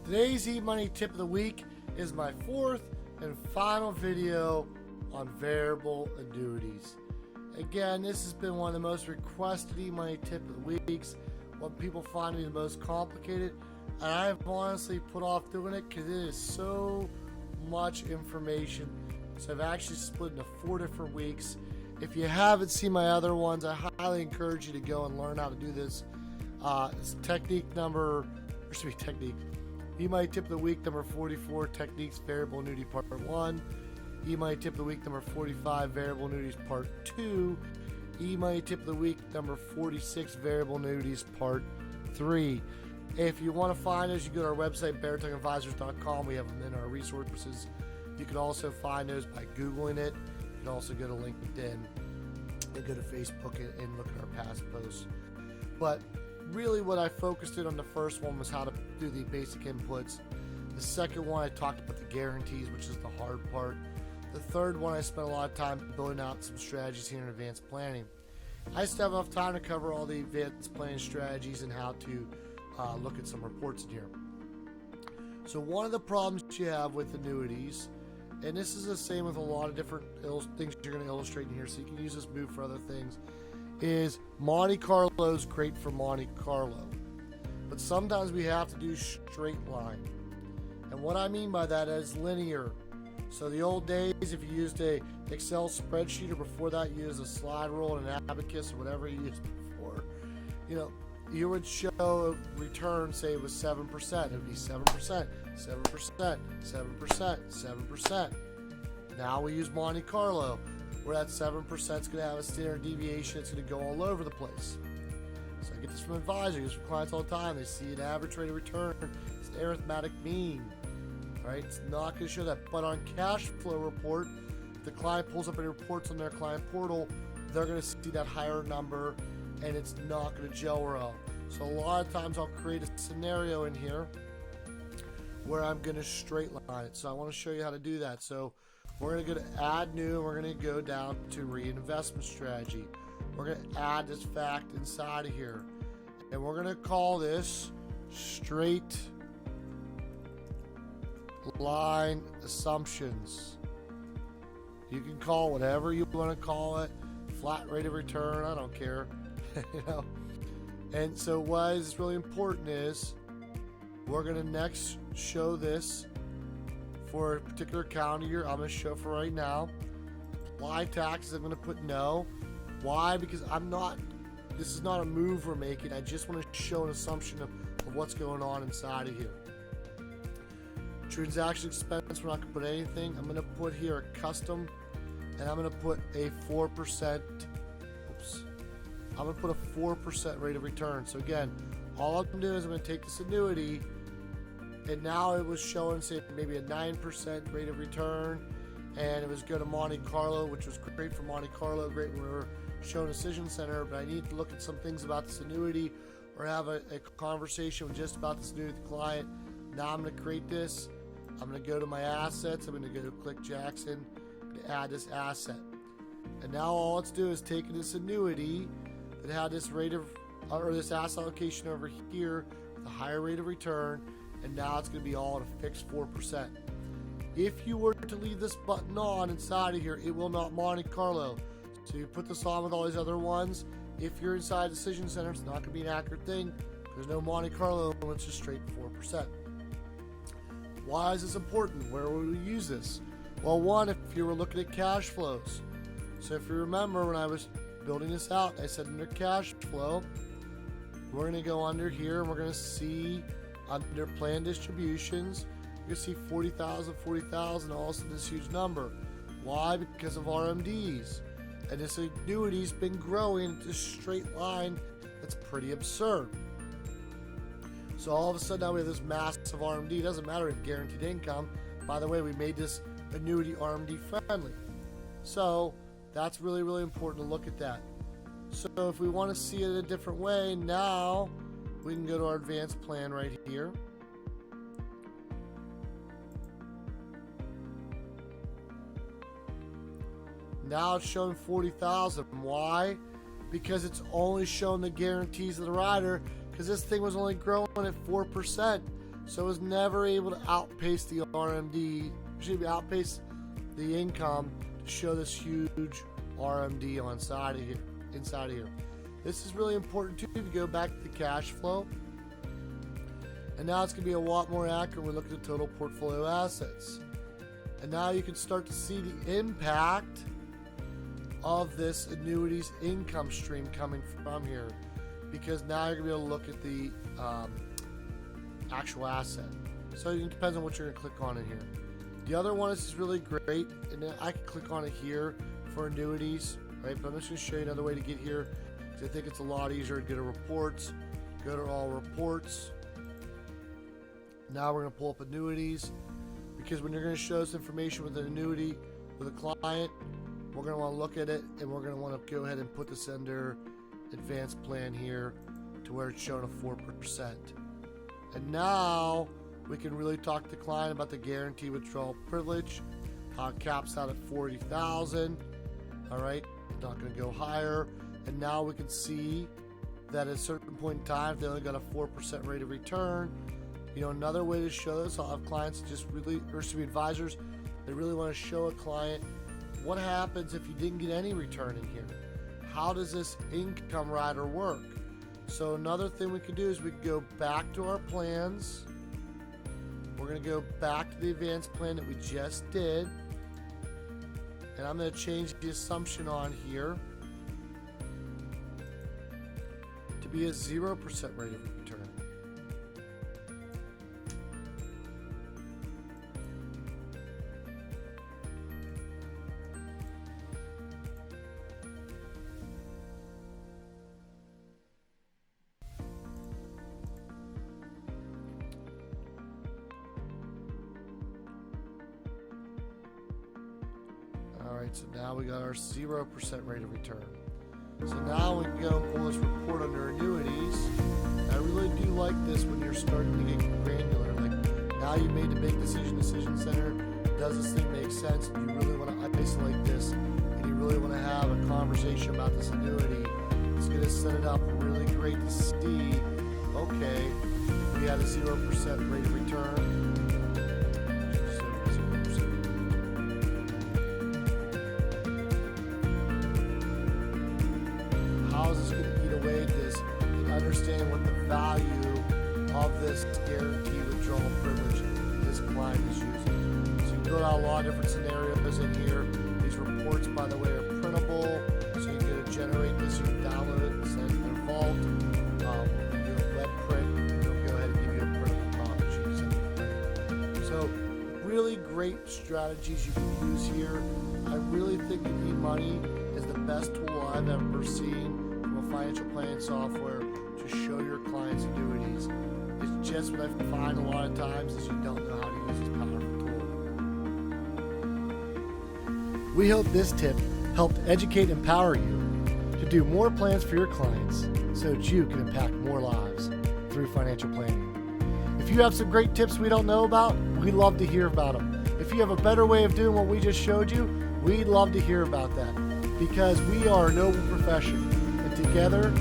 Today's eMoney tip of the week is my fourth and final video on variable annuities. Again, this has been one of the most requested eMoney tip of the weeks, what people find to be the most complicated, and I've honestly put off doing it because it is so much information. So I've actually split into 4 different weeks. If you haven't seen my other ones, I highly encourage you to go and learn how to do this. It's eMoney tip of the week number 44, techniques variable annuity part 1. eMoney tip of the week number 45, variable annuities part 2. eMoney tip of the week number 46, variable annuities part 3. If you want to find us, you go to our website, beartongueadvisors.com. We have them in our resources. You can also find those by Googling it. You can also go to LinkedIn and go to Facebook and look at our past posts. But really what I focused in on the first one was how to do the basic inputs. The second one, I talked about the guarantees, which is the hard part. The third one, I spent a lot of time building out some strategies here in advanced planning. I just have enough time to cover all the advanced planning strategies and how to look at some reports in here. So one of the problems you have with annuities, and this is the same with a lot of different things you're going to illustrate in here, so you can use this move for other things, is Monte Carlo is great for Monte Carlo, but sometimes we have to do straight line. And what I mean by that is linear. So the old days, if you used a Excel spreadsheet, or before that you used a slide rule and an abacus or whatever you used before, you would show a return, say it was 7%. It would be 7%, 7%, 7%, 7%. Now we use Monte Carlo, where that 7% is going to have a standard deviation. It's going to go all over the place. So I get this from advisors, I get this from clients all the time. They see an average rate of return. It's an arithmetic mean. Right? It's not going to show that. But on cash flow report, if the client pulls up any reports on their client portal, they're going to see that higher number, and it's not going to gel well. So a lot of times I'll create a scenario in here where I'm going to straight line it. So I want to show you how to do that. So we're going to go to add new, and we're going to go down to reinvestment strategy. We're going to add this fact inside of here, and we're going to call this straight line assumptions. You can call whatever you want to call it, flat rate of return, I don't care. And so why is really important is we're going to next show this for a particular calendar year. I'm going to show for right now. Apply taxes, I'm going to put no. Why? Because this is not a move we're making. I just want to show an assumption of what's going on inside of here. Transaction expense, we're not going to put anything. I'm going to put here a custom, and I'm going to put a 4%. I'm going to put a 4% rate of return. So again, all I'm doing is I'm going to take this annuity, and now it was showing, say, maybe a 9% rate of return, and it was good to Monte Carlo, which was great for Monte Carlo, great when we were showing Decision Center, but I need to look at some things about this annuity or have a conversation just about this annuity with the client. Now I'm going to create this. I'm going to go to my assets. I'm going to go to Click Jackson to add this asset. And now all it's doing is taking this annuity that had this rate of, or this asset allocation over here with a higher rate of return, and now it's going to be all at a fixed 4%. If you were to leave this button on inside of here, it will not Monte Carlo. So you put this on with all these other ones. If you're inside Decision Center, it's not going to be an accurate thing. There's no Monte Carlo, and it's just straight 4%. Why is this important? Where would we use this? Well, one, if you were looking at cash flows. So if you remember when I was building this out, I said under cash flow, we're going to go under here, and we're going to see under plan distributions, you're going to see 40,000, 40,000, all of a sudden this huge number. Why? Because of RMDs. And this annuity's been growing in this straight line that's pretty absurd. So all of a sudden now we have this massive RMD. It doesn't matter if guaranteed income. By the way, we made this annuity RMD friendly. So that's really, really important to look at that. So if we want to see it a different way, now we can go to our advanced plan right here. Now it's showing 40,000. Why? Because it's only showing the guarantees of the rider, because this thing was only growing at 4%. So it's never able to outpace the RMD, outpace the income to show this huge RMD inside of here. This is really important too, to go back to the cash flow. And now it's going to be a lot more accurate when we look at the total portfolio assets. And now you can start to see the impact of this annuities income stream coming from here, because now you're going to be able to look at the actual asset. So it depends on what you're going to click on in here. The other one is really great, and then I can click on it here for annuities, right? But I'm just going to show you another way to get here, because I think it's a lot easier to go to reports, go to all reports. Now we're going to pull up annuities, because when you're going to show us information with an annuity with a client, we're going to want to look at it, and we're going to want to go ahead and put this under advanced plan here to where it's showing a 4%. And now we can really talk to the client about the guaranteed withdrawal privilege, how it caps out at $40,000. All right, not going to go higher. And now we can see that at a certain point in time, they only got a 4% rate of return. You know, another way to show this, I'll have clients just really, or advisors, they really want to show a client what happens if you didn't get any return in here. How does this income rider work? So another thing we can do is we can go back to our plans. We're going to go back to the advanced plan that we just did. And I'm going to change the assumption on here to be a 0% rate of return. Alright, so now we got our 0% rate of return. So now we can go and pull this report under annuities. I really do like this when you're starting to get granular. Like, now you've made the big decision center. Does this thing make sense? And you really want to isolate this, and you really want to have a conversation about this annuity. It's going to set it up really great to see, okay, we had a 0% rate of return. How is this going to eat away at this and understand what the value of this guaranteed withdrawal privilege this client is using? So you can build out a lot of different scenarios in here. These reports, by the way, are printable, so you can go generate this, you can download it and send it to their vault. You can do a web print, they'll go ahead and give you a printable copy so you can send it to them. So really great strategies you can use here. I really think that eMoney is the best tool I've ever seen from a financial planning software to show your clients annuities. It's just what I find a lot of times is you don't know how to use this powerful tool. We hope this tip helped educate and empower you to do more plans for your clients so that you can impact more lives through financial planning. If you have some great tips we don't know about, we'd love to hear about them. If you have a better way of doing what we just showed you, we'd love to hear about that, because we are a noble profession, and together